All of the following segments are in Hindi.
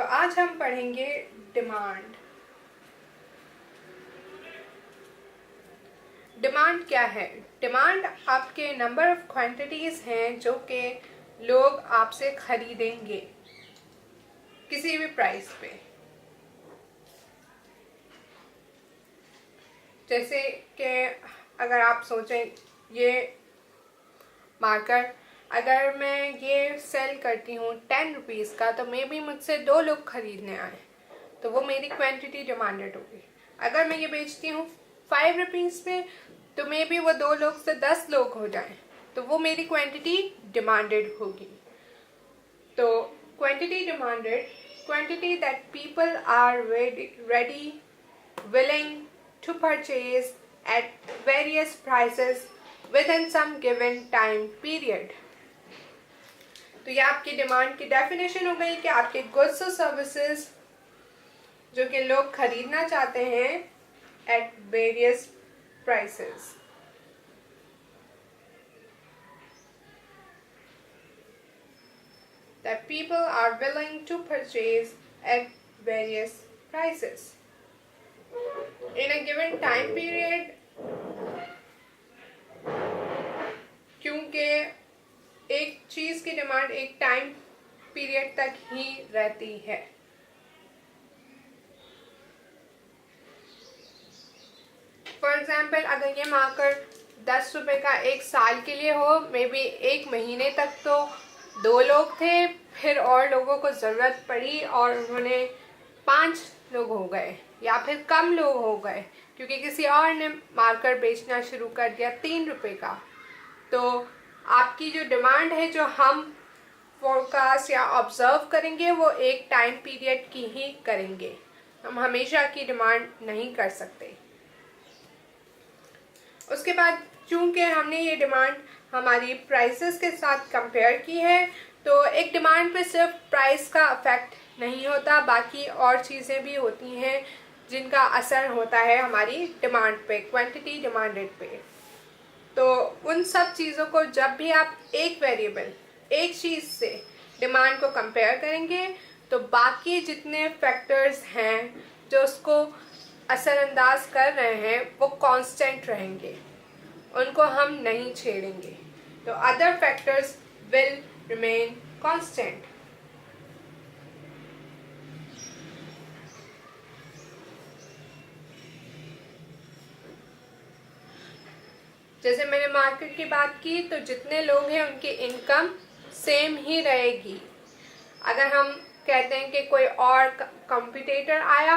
आज हम पढ़ेंगे डिमांड। डिमांड क्या है? डिमांड आपके नंबर ऑफ क्वांटिटीज हैं जो कि लोग आपसे खरीदेंगे किसी भी प्राइस पे। जैसे कि अगर आप सोचें, ये मार्कर अगर मैं ये सेल करती हूँ 10 रुपीज़ का, तो मे बी मुझसे 2 लोग खरीदने आए, तो वो मेरी क्वांटिटी डिमांडेड होगी। अगर मैं ये बेचती हूँ 5 रुपीज़ पे, तो मे बी वो 2 लोग से 10 लोग हो जाएं, तो वो मेरी क्वांटिटी डिमांडेड होगी। तो quantity demanded, quantity that people are ready willing to purchase at various prices within some given time period। तो ये आपकी डिमांड की डेफिनेशन हो गई कि आपके गुड्स और सर्विसेज जो कि लोग खरीदना चाहते हैं at various prices. That people are willing to purchase at various prices in a given time period, क्योंकि एक चीज की डिमांड एक टाइम पीरियड तक ही रहती है। फॉर एग्जाम्पल, अगर ये मार्कर 10 रुपए का 1 साल के लिए हो, मे बी 1 महीने तक तो 2 लोग थे, फिर और लोगों को ज़रूरत पड़ी और उन्होंने 5 लोग हो गए या फिर कम लोग हो गए क्योंकि किसी और ने मार्कर बेचना शुरू कर दिया 3 रुपए का। तो आपकी जो डिमांड है, जो हम फोरकास्ट या ऑब्जर्व करेंगे, वो एक टाइम पीरियड की ही करेंगे। हम हमेशा की डिमांड नहीं कर सकते। उसके बाद चूंकि हमने ये डिमांड हमारी प्राइसेस के साथ कंपेयर की है, तो एक डिमांड पे सिर्फ प्राइस का इफेक्ट नहीं होता, बाकी और चीज़ें भी होती हैं जिनका असर होता है हमारी डिमांड पे, क्वांटिटी डिमांडेड पे। तो उन सब चीज़ों को जब भी आप एक वेरिएबल, एक चीज़ से डिमांड को कंपेयर करेंगे, तो बाकी जितने फैक्टर्स हैं जो उसको असरअंदाज कर रहे हैं वो कांस्टेंट रहेंगे, उनको हम नहीं छेड़ेंगे। तो other factors will remain constant. जैसे मैंने मार्केट की बात की, तो जितने लोग हैं उनकी इनकम सेम ही रहेगी। अगर हम कहते हैं कि कोई और कॉम्पिटिटर आया,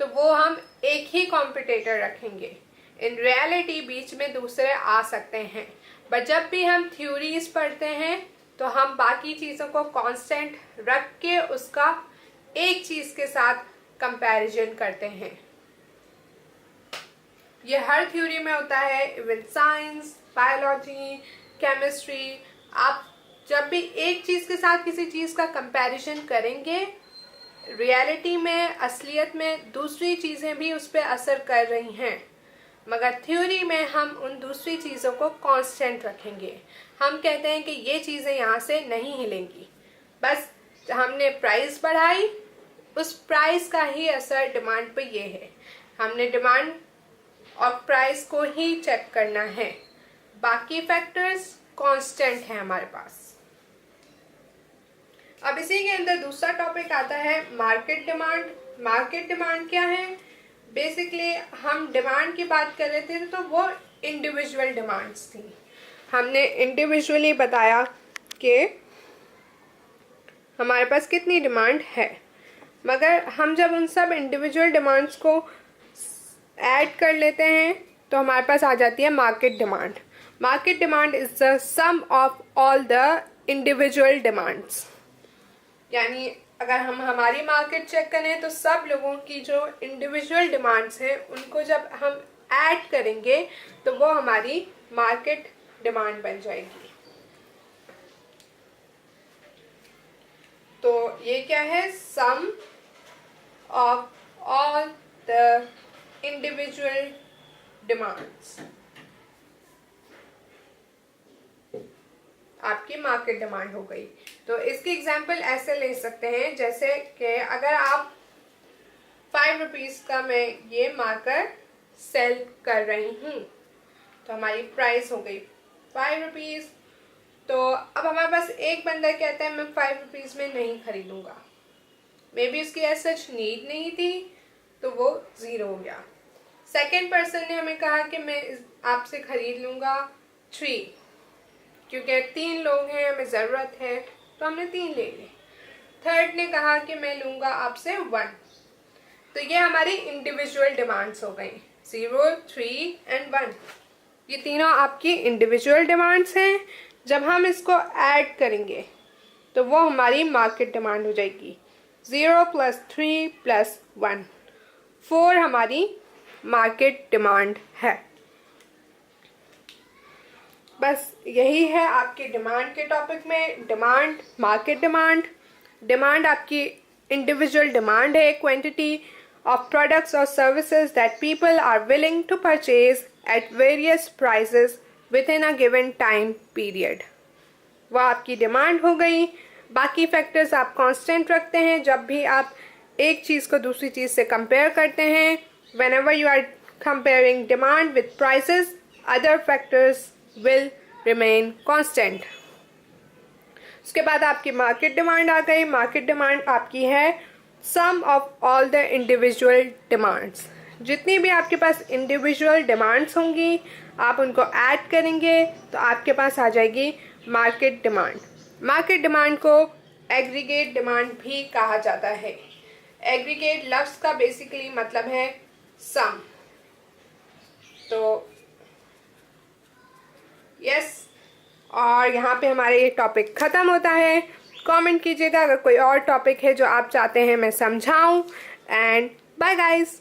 तो वो हम एक ही कॉम्पिटिटर रखेंगे। इन रियलिटी बीच में दूसरे आ सकते हैं, बट जब भी हम थ्योरीज पढ़ते हैं तो हम बाकी चीज़ों को कांस्टेंट रख के उसका एक चीज़ के साथ कंपैरिजन करते हैं। ये हर थ्योरी में होता है, इवन साइंस, बायोलॉजी, केमिस्ट्री। आप जब भी एक चीज़ के साथ किसी चीज़ का कंपैरिजन करेंगे, रियलिटी में, असलियत में दूसरी चीज़ें भी उस पर असर कर रही हैं, मगर थ्योरी में हम उन दूसरी चीज़ों को कांस्टेंट रखेंगे। हम कहते हैं कि ये चीज़ें यहाँ से नहीं हिलेंगी, बस हमने प्राइस बढ़ाई, उस प्राइस का ही असर डिमांड पे ये है। हमने डिमांड और प्राइस को ही चेक करना है, बाकी फैक्टर्स कांस्टेंट हैं हमारे पास। अब इसी के अंदर दूसरा टॉपिक आता है मार्केट डिमांड। मार्केट डिमांड क्या है? बेसिकली हम डिमांड की बात कर रहे थे, तो वो इंडिविजुअल डिमांड्स थी। हमने इंडिविजुअली बताया कि हमारे पास कितनी डिमांड है, मगर हम जब उन सब इंडिविजुअल डिमांड्स को ऐड कर लेते हैं तो हमारे पास आ जाती है market demand. Market demand is the sum of all the individual demands. यानी अगर हम हमारी मार्केट चेक करें तो सब लोगों की जो इंडिविजुअल डिमांड्स हैं उनको जब हम ऐड करेंगे तो वो हमारी मार्केट डिमांड बन जाएगी। तो ये क्या है? Sum of all the individual demands आपकी मार्केट डिमांड हो गई। तो इसकी एग्जांपल ऐसे ले सकते हैं जैसे कि अगर आप 5 रुपीज़ का मैं ये मार्कर सेल कर रही हूँ, तो हमारी प्राइस हो गई 5 रुपीज़। तो अब हमारे पास एक बंदा कहता है मैं 5 रुपीज़ में नहीं खरीदूंगा, मे बी उसकी ऐसा सच नीड नहीं थी, तो वो 0 हो गया। सेकेंड पर्सन ने हमें कहा कि मैं आपसे खरीद लूँगा 3, क्योंकि 3 लोग हैं, हमें ज़रूरत है, तो हमने 3 ले लिए। थर्ड ने कहा कि मैं लूँगा आपसे 1। तो ये हमारी इंडिविजुअल डिमांड्स हो गई, 0, 3 एंड 1। ये तीनों आपकी इंडिविजुअल डिमांड्स हैं। जब हम इसको ऐड करेंगे तो वो हमारी मार्केट डिमांड हो जाएगी। 0 + 3 + 1, 4 हमारी मार्केट डिमांड है। बस यही है आपके डिमांड के टॉपिक में। Demand, market demand. डिमांड आपकी इंडिविजुअल डिमांड है, quantity of products or services that people are willing to purchase at various prices within a given time period. वह आपकी डिमांड हो गई। बाकी फैक्टर्स आप कांस्टेंट रखते हैं जब भी आप एक चीज़ को दूसरी चीज़ से कंपेयर करते हैं। whenever you are comparing demand with prices, other factors will remain constant. उसके बाद आपकी मार्केट डिमांड आ गई। मार्केट डिमांड आपकी है sum of all the individual demands. जितनी भी आपके पास इंडिविजुअल डिमांड्स होंगी आप उनको ऐड करेंगे तो आपके पास आ जाएगी मार्केट डिमांड। मार्केट डिमांड को एग्रीगेट डिमांड भी कहा जाता है। एग्रीगेट लफ्ज का बेसिकली मतलब है सम। तो यस, और यहाँ पे हमारा ये टॉपिक ख़त्म होता है। कमेंट कीजिएगा अगर कोई और टॉपिक है जो आप चाहते हैं मैं समझाऊं। And bye guys.